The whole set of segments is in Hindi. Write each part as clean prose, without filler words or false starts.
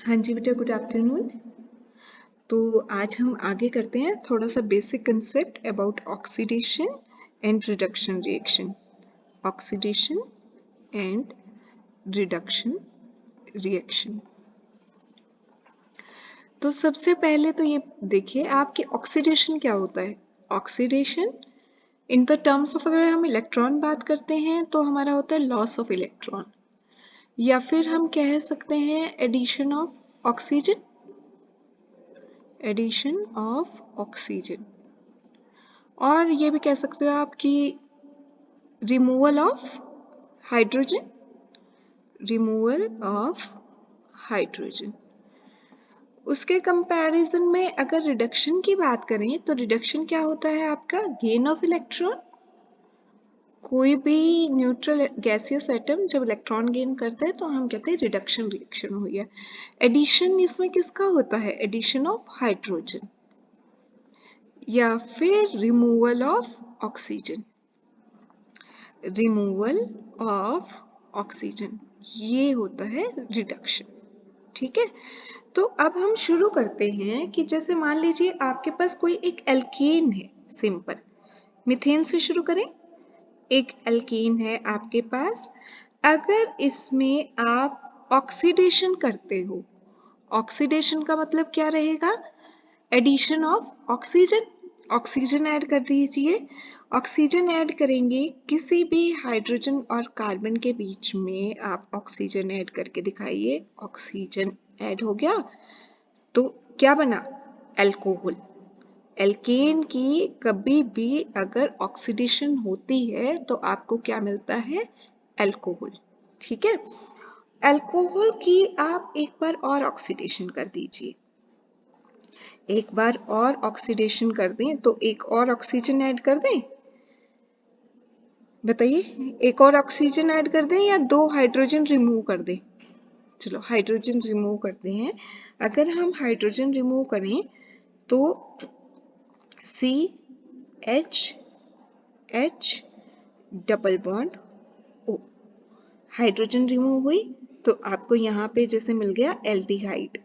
हाँ जी बेटा, गुड आफ्टरनून। तो आज हम आगे करते हैं थोड़ा सा basic concept about oxidation and reduction reaction. Oxidation and reduction reaction. तो सबसे पहले तो ये देखिए आपकी ऑक्सीडेशन क्या होता है। Oxidation in the terms of, अगर हम इलेक्ट्रॉन बात करते हैं तो हमारा होता है लॉस ऑफ इलेक्ट्रॉन, या फिर हम कह सकते हैं addition of oxygen, addition of oxygen. और ये भी कह सकते हो आप कि removal of hydrogen, removal of hydrogen. उसके कंपैरिजन में अगर रिडक्शन की बात करें तो रिडक्शन क्या होता है आपका गेन ऑफ इलेक्ट्रॉन। कोई भी न्यूट्रल गैसियस एटम जब इलेक्ट्रॉन गेन करता है तो हम कहते हैं रिडक्शन रिएक्शन हुई है। एडिशन इसमें किसका होता है, एडिशन ऑफ हाइड्रोजन, या फिर removal of oxygen, removal of oxygen, ये होता है रिडक्शन। ठीक है, तो अब हम शुरू करते हैं कि जैसे मान लीजिए आपके पास कोई एक एल्केन है, सिंपल मीथेन से शुरू करें। एक एल्केन है आपके पास, अगर इसमें आप ऑक्सीडेशन करते हो, ऑक्सीडेशन का मतलब क्या रहेगा, addition of oxygen, oxygen add कर दीजिए। ऑक्सीजन ऐड करेंगे, किसी भी हाइड्रोजन और कार्बन के बीच में आप ऑक्सीजन ऐड करके दिखाइए। ऑक्सीजन ऐड हो गया तो क्या बना, अल्कोहल। एल्केन की कभी भी अगर ऑक्सीडेशन होती है तो आपको क्या मिलता है, अल्कोहल। ठीक है, अल्कोहल की आप एक बार और ऑक्सीडेशन कर दीजिए, एक बार और ऑक्सीडेशन कर दें तो एक और ऑक्सीजन ऐड कर दें, बताइए एक और ऑक्सीजन ऐड कर दें या दो हाइड्रोजन रिमूव कर दें। चलो हाइड्रोजन रिमूव करते हैं। अगर हम हाइड्रोजन रिमूव करें तो C H H double bond O, hydrogen remove हुई तो आपको यहाँ पे जैसे मिल गया एल्डिहाइड।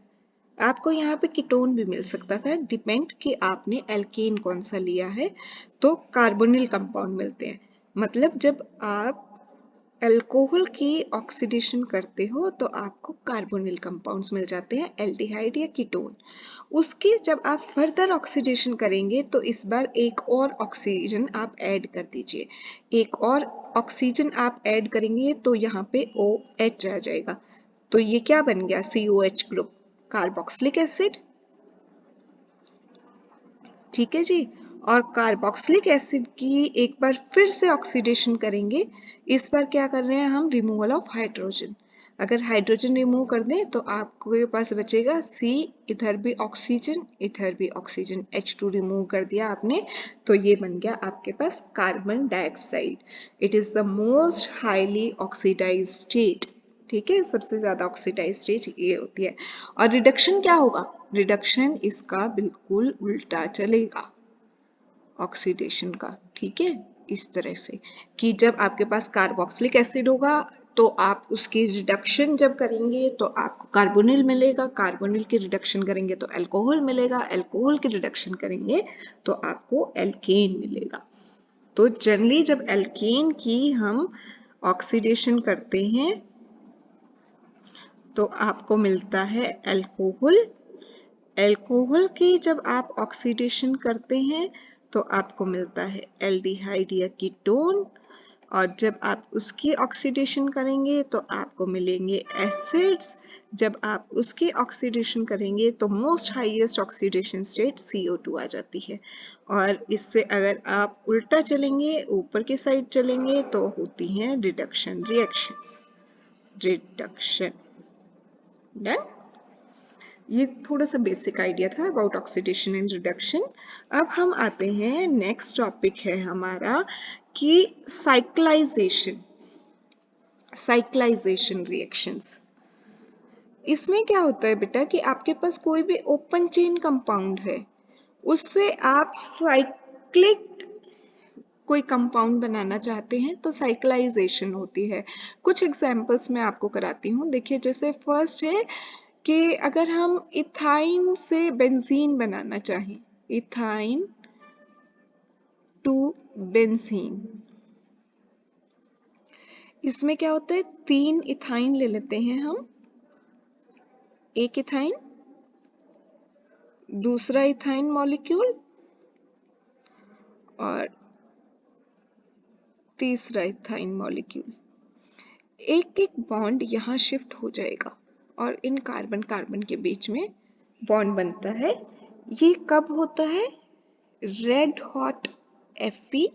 आपको यहाँ पे कीटोन भी मिल सकता था, डिपेंड कि आपने एल्केन कौन सा लिया है। तो कार्बोनिल कंपाउंड मिलते हैं, मतलब जब आप अल्कोहल की ऑक्सीडेशन करते हो तो आपको कार्बोनिल कंपाउंड्स मिल जाते हैं, एल्डिहाइड या कीटोन। उसके जब आप फर्दर ऑक्सीडेशन करेंगे तो इस बार एक और ऑक्सीजन आप ऐड कर दीजिए, एक और ऑक्सीजन आप ऐड करेंगे तो यहाँ पे OH आ जाएगा। तो ये क्या बन गया, COH ग्रुप, कार्बोक्सिलिक एसिड। ठीक है जी, और कार्बोक्सिलिक एसिड की एक बार फिर से ऑक्सीडेशन करेंगे। इस बार क्या कर रहे हैं हम, रिमूवल ऑफ हाइड्रोजन। अगर हाइड्रोजन रिमूव कर दें तो आपके पास बचेगा C, इधर भी ऑक्सीजन इधर भी ऑक्सीजन, H2 रिमूव कर दिया आपने तो ये बन गया आपके पास carbon dioxide. It is the most highly oxidised state. ठीक है, सबसे ज्यादा ऑक्सीडाइज स्टेज ये होती है। और रिडक्शन क्या होगा, रिडक्शन इसका बिल्कुल उल्टा चलेगा ऑक्सीडेशन का। ठीक है, इस तरह से कि जब आपके पास कार्बोक्सिलिक एसिड होगा तो आप उसकी रिडक्शन जब करेंगे तो आपको कार्बोनिल मिलेगा, कार्बोनिल की रिडक्शन करेंगे तो अल्कोहल मिलेगा, अल्कोहल की रिडक्शन करेंगे तो आपको एल्केन मिलेगा। तो जनरली जब एल्केन की हम ऑक्सीडेशन करते हैं तो आपको मिलता है अल्कोहल। अल्कोहल की जब आप ऑक्सीडेशन करते हैं तो आपको मिलता है एल्डिहाइड या कीटोन, और जब आप उसकी ऑक्सीडेशन करेंगे तो आपको मिलेंगे एसिड्स। जब आप उसकी ऑक्सीडेशन करेंगे तो most highest oxidation state CO2 आ जाती है। और इससे अगर आप उल्टा चलेंगे, ऊपर की साइड चलेंगे तो होती हैं रिडक्शन रिएक्शंस। Reduction done. ये थोड़ा सा बेसिक आइडिया था अबाउट ऑक्सीडेशन एंड रिडक्शन। अब हम आते हैं, नेक्स्ट टॉपिक है हमारा कि साइक्लाइजेशन, साइक्लाइजेशन रिएक्शंस। इसमें क्या होता है बेटा कि आपके पास कोई भी ओपन चेन कंपाउंड है, उससे आप साइक्लिक कोई कंपाउंड बनाना चाहते हैं तो साइक्लाइजेशन होती है। कुछ एग्जांपल्स मैं आपको कराती हूँ। देखिए जैसे फर्स्ट है कि अगर हम इथाइन से बेंजीन बनाना चाहें, इथाइन टू बेंजीन, इसमें क्या होता है, 3 इथाइन ले लेते हैं हम, एक इथाइन, दूसरा इथाइन मॉलिक्यूल और तीसरा इथाइन मॉलिक्यूल। एक एक बॉन्ड यहाँ शिफ्ट हो जाएगा और इन कार्बन कार्बन के बीच में बॉन्ड बनता है। ये कब होता है, red hot Fe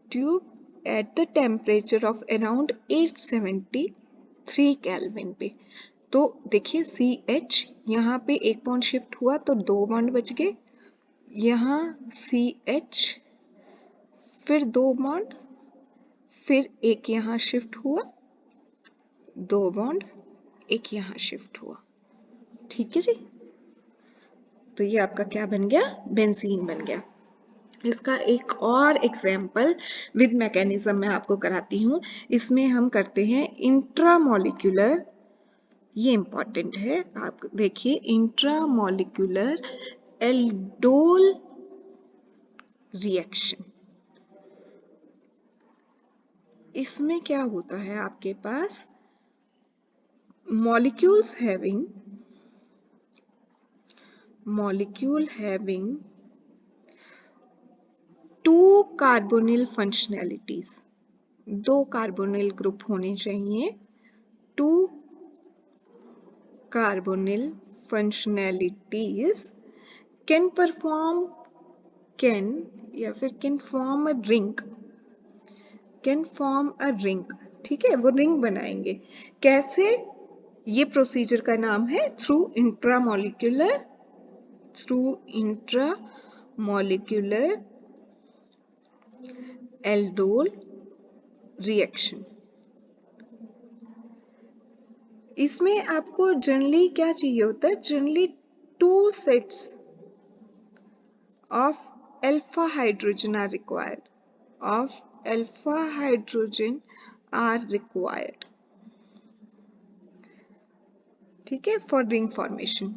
tube at the temperature of around 873 kelvin पे। तो देखिए CH, यहाँ पे एक बॉन्ड शिफ्ट हुआ तो 2 बॉन्ड बच गए, यहाँ CH, फिर 2 बॉन्ड, फिर एक यहाँ शिफ्ट हुआ, 2 बॉन्ड, एक यहाँ शिफ्ट हुआ। ठीक है जी, तो ये आपका क्या बन गया, बेंजीन बन गया। इसका एक और एग्जाम्पल विद मैकेनिज्म मैं आपको कराती हूँ। इसमें हम करते हैं इंट्रामोलिक्यूलर, ये इंपॉर्टेंट है, आप देखिए, इंट्रामोलिक्यूलर एल्डोल रिएक्शन। इसमें क्या होता है, आपके पास molecules having 2 carbonyl functionalities, 2 carbonyl group होने चाहिए, 2 carbonyl functionalities can या फिर can form a ring, ठीक है, वो रिंग बनाएंगे। कैसे, ये प्रोसीजर का नाम है थ्रू इंट्रामोलिक्यूलर एल्डोल रिएक्शन। इसमें आपको जनरली क्या चाहिए होता है, generally 2 sets of alpha hydrogen are required, ठीक है, for ring formation।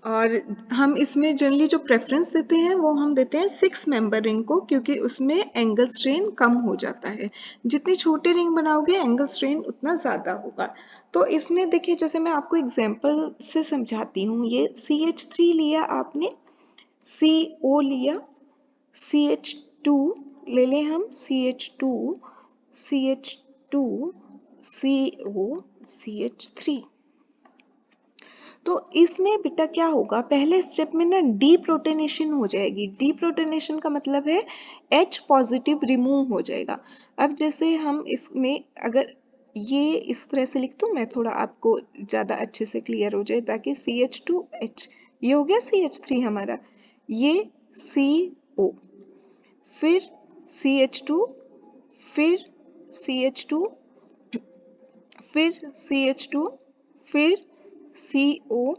और हम इसमें जनरली जो प्रेफरेंस देते हैं वो हम देते हैं 6 मेंबर रिंग को, क्योंकि उसमें एंगल स्ट्रेन कम हो जाता है। जितनी छोटे रिंग बनाओगे एंगल स्ट्रेन उतना ज़्यादा होगा। तो इसमें देखिए, जैसे मैं आपको एग्जांपल से समझाती हूँ, ये CH3 लिया आपने, CO लिया, CH2 ले लें हम, CH2, CO, CH3। तो इसमें बेटा क्या होगा, पहले स्टेप में ना डीप्रोटोनेशन हो जाएगी। डीप्रोटोनेशन का मतलब है H पॉजिटिव रिमूव हो जाएगा। अब जैसे हम इसमें अगर ये इस तरह से लिख दूं, मैं थोड़ा आपको ज़्यादा अच्छे से क्लियर हो जाए, ताकि CH2H, ये हो गया CH3 हमारा, ये CO, फिर CH2, फिर CH2, फिर CH2, फिर CO,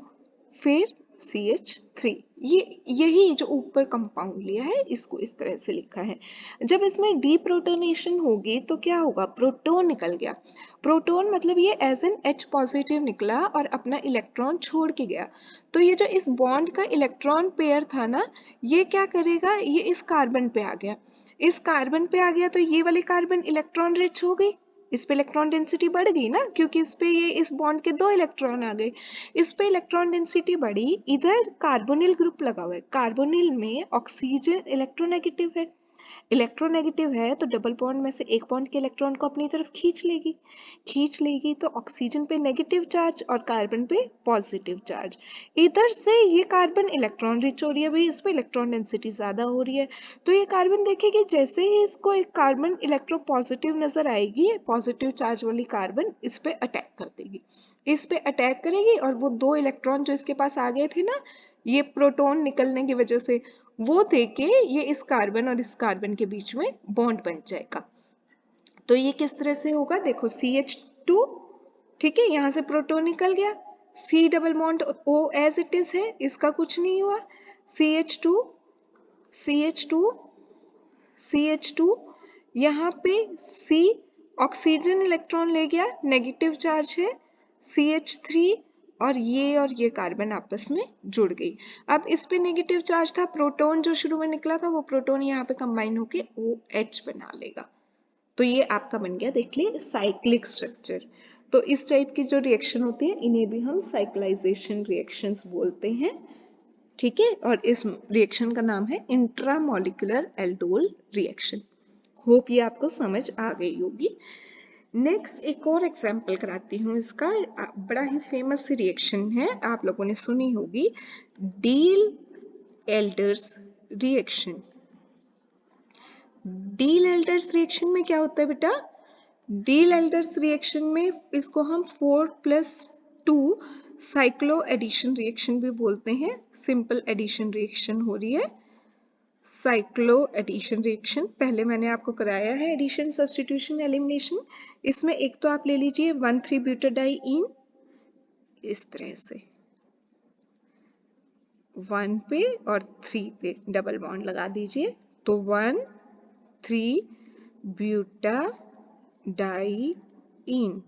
फिर CH3। यही जो ऊपर कंपाउंड लिया है इसको इस तरह से लिखा है। जब इसमें डीप्रोटोनेशन होगी तो क्या होगा, प्रोटॉन निकल गया। प्रोटॉन मतलब ये एज एन H पॉजिटिव निकला और अपना इलेक्ट्रॉन छोड़ के गया। तो ये जो इस बॉन्ड का इलेक्ट्रॉन पेयर था ना, ये क्या करेगा, ये इस कार्बन पे आ गया, इस कार्बन पे आ गया, तो ये वाली कार्बन इलेक्ट्रॉन रिच हो गई, इस पे इलेक्ट्रॉन डेंसिटी बढ़ गई ना, क्योंकि इस पे ये इस बॉन्ड के 2 इलेक्ट्रॉन आ गए, इस पे इलेक्ट्रॉन डेंसिटी बढ़ी। इधर कार्बोनिल ग्रुप लगा हुआ है, कार्बोनिल में ऑक्सीजन इलेक्ट्रोनेगेटिव है, तो डबल बॉन्ड में से एक बॉन्ड के इलेक्ट्रॉन को अपनी तरफ खींच लेगी, तो ऑक्सीजन पे नेगेटिव चार्ज और कार्बन पे पॉजिटिव चार्ज। इधर से ये कार्बन इलेक्ट्रॉन रिच हो रही है, भाई इस पे इलेक्ट्रॉन डेंसिटी ज्यादा हो रही है, तो ये कार्बन देखेगी जैसे ही इसको एक कार्बन इलेक्ट्रो पॉजिटिव नजर आएगी, पॉजिटिव चार्ज वाली कार्बन इस पे अटैक कर देगी, इस पे अटैक करेगी, और वो 2 इलेक्ट्रॉन जो इसके पास आ गए थे ना, ये प्रोटॉन निकलने की वजह से, वो देके ये इस कार्बन और इस कार्बन के बीच में बॉन्ड बन जाएगा। तो ये किस तरह से होगा, देखो CH2, ठीक है, यहाँ से प्रोटॉन निकल गया, C double bond O as it is है, इसका कुछ नहीं हुआ, CH2, CH2, यहाँ पे C ऑक्सीजन इलेक्ट्रॉन ले गया, नेगेटिव चार्ज है, CH3 और ये कार्बन आपस में जुड़ गई। अब इस पे नेगेटिव चार्ज था, प्रोटॉन जो शुरू में निकला था वो प्रोटॉन यहाँ पे कंबाइन होके OH बना लेगा। तो ये आपका बन गया, देख लिए, साइक्लिक स्ट्रक्चर। तो इस टाइप की जो रिएक्शन होती है इन्हें भी हम साइक्लाइजेशन रिएक्शंस बोलते हैं, ठीक है। और इस रिएक्शन का नाम है इंट्रामोलिकुलर एल्डोल रिएक्शन। होप ये आपको समझ आ गई होगी। नेक्स्ट एक और एग्जांपल कराती हूँ इसका, बड़ा ही फेमस रिएक्शन है, आप लोगों ने सुनी होगी, deal elders reaction. Deal elders reaction में क्या होता है बेटा, डील एल्डर्स रिएक्शन में इसको हम 4+2 साइक्लो एडिशन रिएक्शन भी बोलते हैं। सिंपल एडिशन रिएक्शन हो रही है, साइक्लो एडिशन रिएक्शन। पहले मैंने आपको कराया है एडिशन, सब्स्टिट्यूशन, एलिमिनेशन। इसमें एक तो आप ले लीजिए 1,3-ब्यूटाडाइईन, इस तरह से 1 पे और 3 पे डबल बॉन्ड लगा दीजिए, तो 1,3-ब्यूटाडाइईन।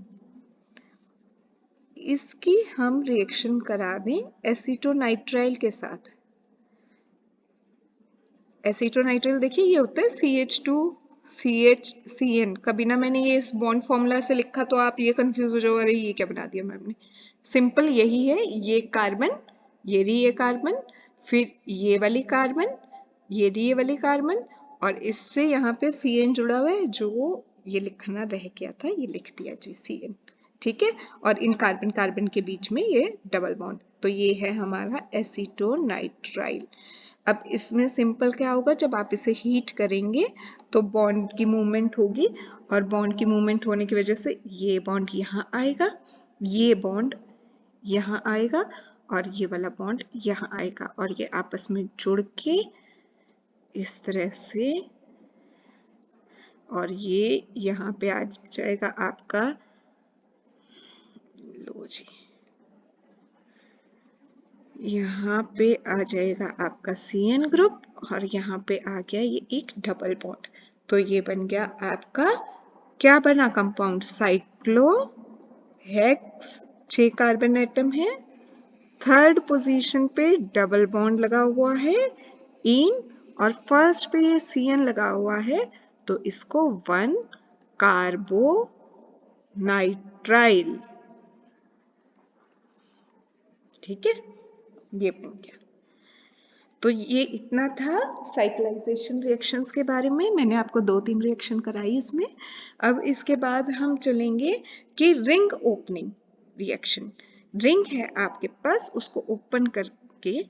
इसकी हम रिएक्शन करा दें एसीटोनाइट्राइल के साथ। एसीटोनाइट्राइल देखिए ये होता है CH2CHCN। कभी ना मैंने ये इस बॉन्ड फॉर्मूला से लिखा तो आप ये कंफ्यूज हो जाओ, अरे ये क्या बना दिया मैम ने। सिंपल यही है, ये कार्बन, ये रही ये कार्बन, फिर ये वाली कार्बन, ये रही ये वाली कार्बन, और इससे यहाँ पे CN जुड़ा हुआ है, जो ये लिखना रह गया था ये लिख दिया जी CN, ठीक है। और इन कार्बन कार्बन के बीच में ये डबल बॉन्ड, तो ये है हमारा एसीटोनाइट्राइल। अब इसमें सिंपल क्या होगा, जब आप इसे हीट करेंगे तो बॉन्ड की मूवमेंट होगी, और बॉन्ड की मूवमेंट होने की वजह से ये बॉन्ड यहाँ आएगा, ये बॉन्ड यहाँ आएगा, और ये वाला बॉन्ड यहाँ आएगा, और ये आपस में जुड़ के इस तरह से, और ये यहाँ पे आ जाएगा आपका, लो जी, यहाँ पे आ जाएगा आपका CN ग्रुप, और यहाँ पे आ गया ये एक डबल बॉन्ड। तो ये बन गया आपका, क्या बना compound, cyclo hex, 6 carbon atom है, थर्ड पोजीशन पे डबल बॉन्ड लगा हुआ है इन, और फर्स्ट पे ये CN लगा हुआ है, तो इसको 1 कार्बोनाइट्राइल, ठीक है, ये बन गया। तो ये इतना था साइक्लाइजेशन रिएक्शंस के बारे में। मैंने आपको 2-3 रिएक्शन कराई इसमें। अब इसके बाद हम चलेंगे कि रिंग ओपनिंग रिएक्शन। रिंग है आपके पास, उसको ओपन करके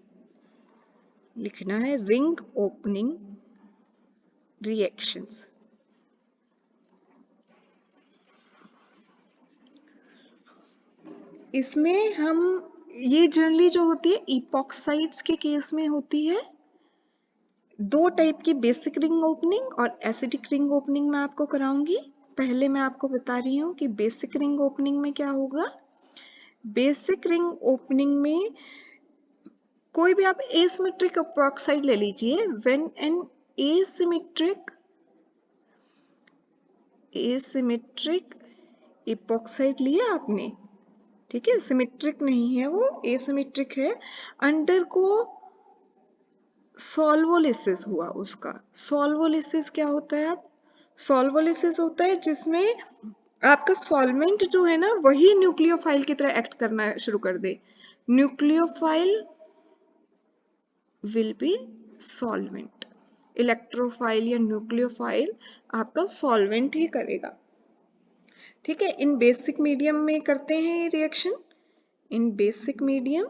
लिखना है रिंग ओपनिंग रिएक्शंस। इसमें हम, ये जनरली जो होती है इपॉक्साइड्स के केस में होती है। 2 टाइप की बेसिक रिंग ओपनिंग और एसिडिक रिंग ओपनिंग मैं आपको कराऊंगी। पहले मैं आपको बता रही हूँ कि बेसिक रिंग ओपनिंग में क्या होगा। बेसिक रिंग ओपनिंग में कोई भी आप एसिमेट्रिक इपॉक्साइड ले लीजिए। व्हेन एन एसिमेट्रिक इपॉक्साइड लिया आपने, ठीक है, सिमेट्रिक नहीं है वो, एसिमेट्रिक है, अंडर को सॉल्वोलिसिस हुआ उसका। सॉल्वोलिसिस क्या होता है, आप, सॉल्वोलिसिस होता है जिसमें आपका सॉल्वेंट जो है ना वही न्यूक्लियोफाइल की तरह एक्ट करना शुरू कर दे। Nucleophile will be solvent, electrophile या न्यूक्लियोफाइल आपका सॉल्वेंट ही करेगा, ठीक है। इन बेसिक मीडियम में करते हैं ये reaction, in basic medium.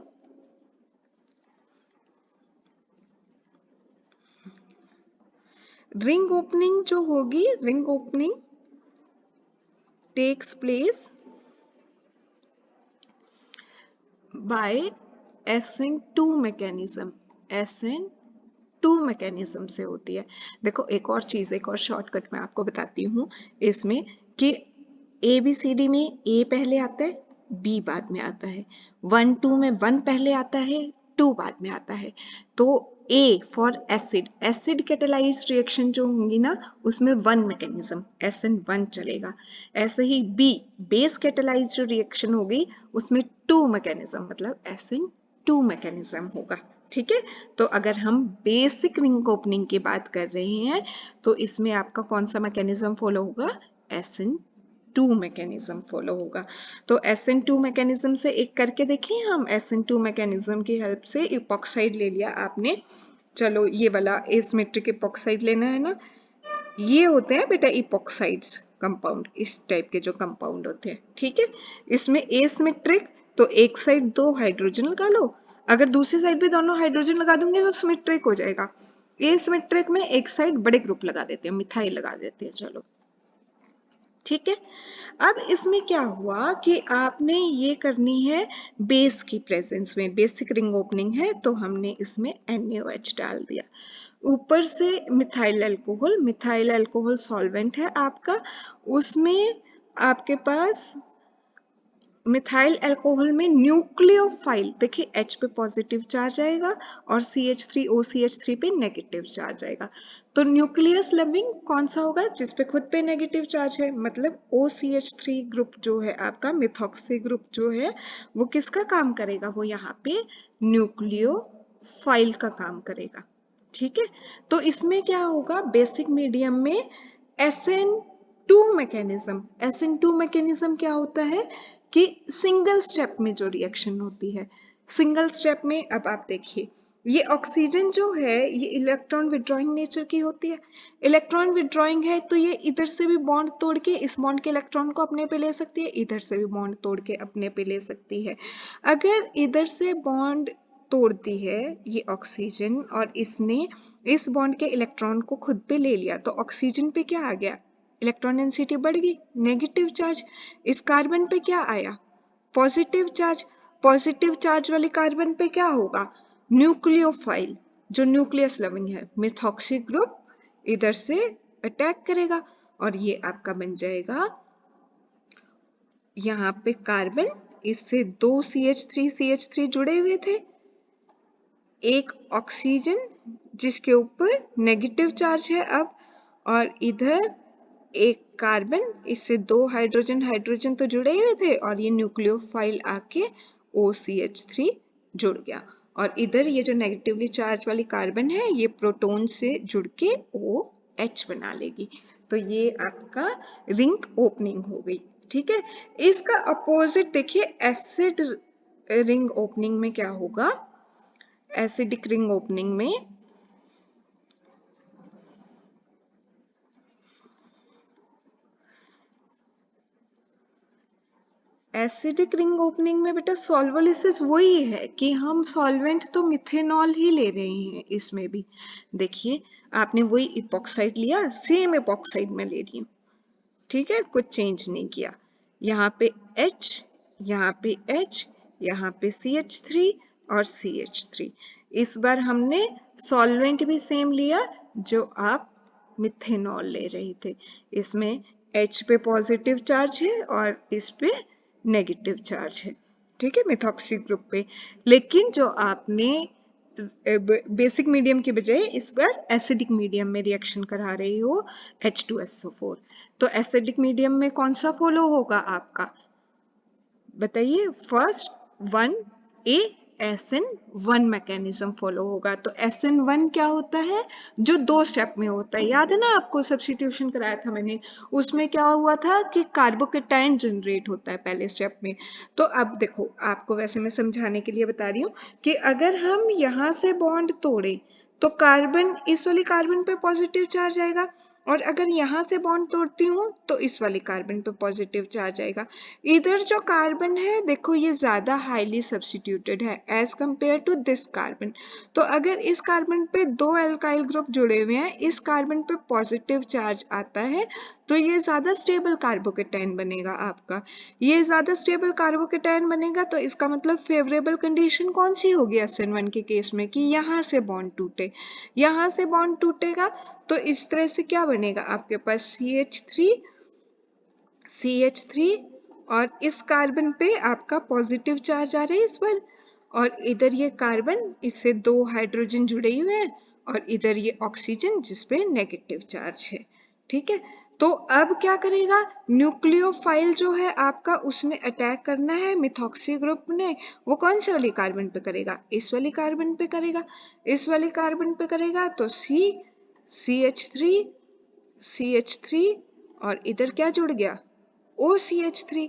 Ring opening जो होगी, ring opening takes place by SN2 mechanism. SN2 mechanism से होती है। देखो एक और चीज, एक और शॉर्टकट मैं आपको बताती हूँ इसमें, कि ABCD में A पहले आता है, B बाद में आता है, 1-2 में 1 पहले आता है, 2 बाद में आता है। तो A for acid, acid catalysed reaction जो होंगी ना उसमें 1 मैकेनिज्म SN1 चलेगा। ऐसे ही बी बेस कैटेलाइज्ड रिएक्शन होगी उसमें 2 मैकेनिज्म मतलब SN2 मैकेनिज्म होगा। ठीक है, तो अगर हम बेसिक रिंग ओपनिंग की बात कर रहे हैं तो इसमें आपका कौन सा मैकेनिज्म फॉलो होगा, SN2 मैकेनिज्म फॉलो होगा। तो SN2 मैकेनिज्म से एक करके देखिए हम। SN2 मैकेनिज्म की हेल्प से इपॉक्साइड ले लिया आपने, चलो ये वाला एसिमेट्रिक इपॉक्साइड लेना है ना, ये होते हैं बेटा इपॉक्साइड्स कंपाउंड, इस टाइप के जो कंपाउंड होते हैं। ठीक है, इसमें एसिमेट्रिक तो एक साइड 2 हाइड्रोजन लगा लो, अगर दूसरी साइड भी दोनों हाइड्रोजन लगा दूंगे तो सिमेट्रिक हो जाएगा। एसिमेट्रिक में एक साइड बड़े ग्रुप लगा देते हैं, मिथाइल लगा देते हैं। चलो ठीक है, अब इसमें क्या हुआ कि आपने ये करनी है बेस की प्रेजेंस में, बेसिक रिंग ओपनिंग है तो हमने इसमें NaOH डाल दिया। ऊपर से methyl alcohol, methyl alcohol solvent है आपका, उसमें आपके पास मिथाइल अल्कोहल में न्यूक्लियोफाइल, देखिए H पे पॉजिटिव चार्ज आएगा और CH3OCH3 पे नेगेटिव चार्ज आएगा। तो न्यूक्लियस लविंग कौन सा होगा, जिस पे खुद पे नेगेटिव चार्ज है, मतलब OCH3 ग्रुप जो है आपका, मिथॉक्सी ग्रुप जो है वो किसका काम करेगा, वो यहाँ पे न्यूक्लियोफाइल का काम करेगा। ठीक है, तो इसमें क्या होगा, बेसिक मीडियम में SN2 मैकेनिज्म, SN2 मैकेनिज्म क्या होता है कि सिंगल स्टेप में जो रिएक्शन होती है, सिंगल स्टेप में, अब आप देखिए ये ऑक्सीजन जो है ये इलेक्ट्रॉन विड्रॉइंग नेचर की होती है। इलेक्ट्रॉन विड्रॉइंग है तो ये इधर से भी बॉन्ड तोड़ के इस बॉन्ड के इलेक्ट्रॉन को अपने पे ले सकती है, इधर से भी बॉन्ड तोड़ के अपने पे ले सकती है। अगर इधर से बॉन्ड तोड़ती है ये ऑक्सीजन और इसने इस बॉन्ड के इलेक्ट्रॉन को खुद पे ले लिया तो ऑक्सीजन पे क्या आ गया, इलेक्ट्रॉन डेंसिटी बढ़ गई, नेगेटिव चार्ज। इस कार्बन पे क्या आया, पॉजिटिव चार्ज। पॉजिटिव चार्ज वाले कार्बन पे क्या होगा, न्यूक्लियोफाइल जो न्यूक्लियस लविंग है, मिथॉक्सी ग्रुप इधर से अटैक करेगा और ये आपका बन जाएगा यहाँ पे कार्बन, इससे 2 CH3 जुड़े हुए थे, एक ऑक्सीजन जिसके ऊपर नेगेटिव चार्ज है अब, और इधर एक कार्बन, इससे 2 हाइड्रोजन तो जुड़े हुए थे और ये न्यूक्लियोफाइल आके OCH3 जुड़ गया, और इधर ये जो नेगेटिवली चार्ज वाली कार्बन है ये प्रोटॉन से जुड़ के OH बना लेगी। तो ये आपका रिंग ओपनिंग हो गई। ठीक है, इसका अपोजिट देखिए एसिड रिंग ओपनिंग में क्या होगा, एसिडिक रिंग ओपनिंग में एसिडिक रिंग ओपनिंग में बेटा सॉल्वोलिसिस वही है कि हम सॉल्वेंट तो मिथेनॉल ही ले रहे हैं, इसमें भी देखिए आपने वही इपॉक्साइड लिया, सेम इपॉक्साइड में ले रही हूँ। ठीक है, कुछ चेंज नहीं किया, यहाँ पे H, यहाँ पे H, यहाँ पे CH3 और CH3। इस बार हमने सॉल्वेंट भी सेम लिया जो आप मिथेनॉल ले रहे थे, इसमें H पे पॉजिटिव चार्ज है और इस पे नेगेटिव चार्ज है। ठीक है, मिथॉक्सी ग्रुप पे, लेकिन जो आपने बेसिक मीडियम के बजाय इस बार एसिडिक मीडियम में रिएक्शन करा रही हो H2SO4, तो एसिडिक मीडियम में कौन सा फॉलो होगा आपका, बताइए, first 1A SN1 mechanism follow होगा। तो SN1 क्या होता है, जो 2 स्टेप में होता है, याद है ना आपको सब्स्टिट्यूशन कराया था मैंने, उसमें क्या हुआ था कि कार्बोकेटाइन जनरेट होता है पहले स्टेप में। तो अब देखो आपको वैसे मैं समझाने के लिए बता रही हूँ कि अगर हम यहाँ से बॉन्ड तोड़े तो कार्बन, इस वाली कार्बन पे पॉजिटिव चार्ज आएगा, और अगर यहाँ से बॉन्ड तोड़ती हूँ तो इस वाले कार्बन पे पॉजिटिव चार्ज आएगा। इधर जो कार्बन है देखो ये ज्यादा हाईली सब्स्टिट्यूटेड है as compare to this carbon, तो अगर इस कार्बन पे 2 अल्काइल ग्रुप जुड़े हुए हैं, इस कार्बन पे पॉजिटिव चार्ज आता है तो ये ज्यादा स्टेबल कार्बोकेटाइन बनेगा आपका। ये ज्यादा स्टेबल कार्बोकेटाइन बनेगा तो इसका मतलब फेवरेबल कंडीशन कौन सी होगी SN1 के केस में, कि यहाँ से बॉन्ड टूटे, यहाँ से बॉन्ड टूटेगा तो इस तरह से क्या बनेगा आपके पास CH3 और इस कार्बन पे आपका पॉजिटिव चार्ज आ रहा है इस पर, और इधर ये कार्बन, इससे 2 हाइड्रोजन जुड़े हुए हैं, और इधर ये ऑक्सीजन जिसपे नेगेटिव चार्ज है। ठीक है, तो अब क्या करेगा, न्यूक्लियोफाइल जो है आपका, उसने अटैक करना है मिथॉक्सी ग्रुप ने। वो कौन से वाली कार्बन पे करेगा, इस वाली कार्बन पे करेगा। इस वाली कार्बन पे करेगा तो CH3 CH3, और इधर क्या जुड़ गया, OCH3,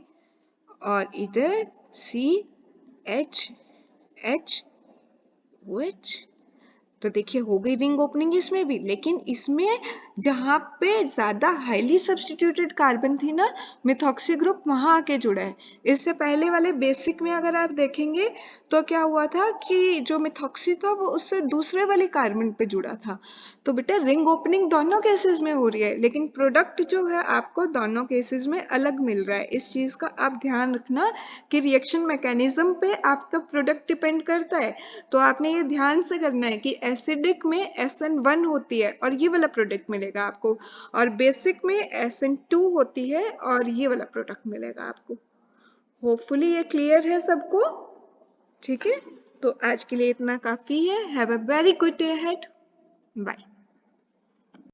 और इधर CHOH। तो देखिए हो गई रिंग ओपनिंग इसमें भी, लेकिन इसमें जहां पे ज्यादा हाईली सब्स्टिट्यूटेड कार्बन थी ना, मिथॉक्सी ग्रुप वहां आके जुड़ा है। इससे पहले वाले बेसिक में अगर आप देखेंगे तो क्या हुआ था कि जो मिथॉक्सी था वो उससे दूसरे वाले कार्बन पे जुड़ा था। तो बेटा रिंग ओपनिंग दोनों केसेस में हो रही है, लेकिन प्रोडक्ट जो है आपको दोनों केसेस में अलग मिल रहा है। इस चीज का आप ध्यान रखना कि रिएक्शन मैकेनिज्म पे आपका प्रोडक्ट डिपेंड करता है। तो आपने ये ध्यान से करना है कि एसिडिक में SN1 होती है और ये वाला प्रोडक्ट मिलेगा आपको, और बेसिक में SN2 होती है और ये वाला प्रोडक्ट मिलेगा आपको। होपफुली ये क्लियर है सबको। ठीक है, तो आज के लिए इतना काफी है। Have a very good day ahead. Bye.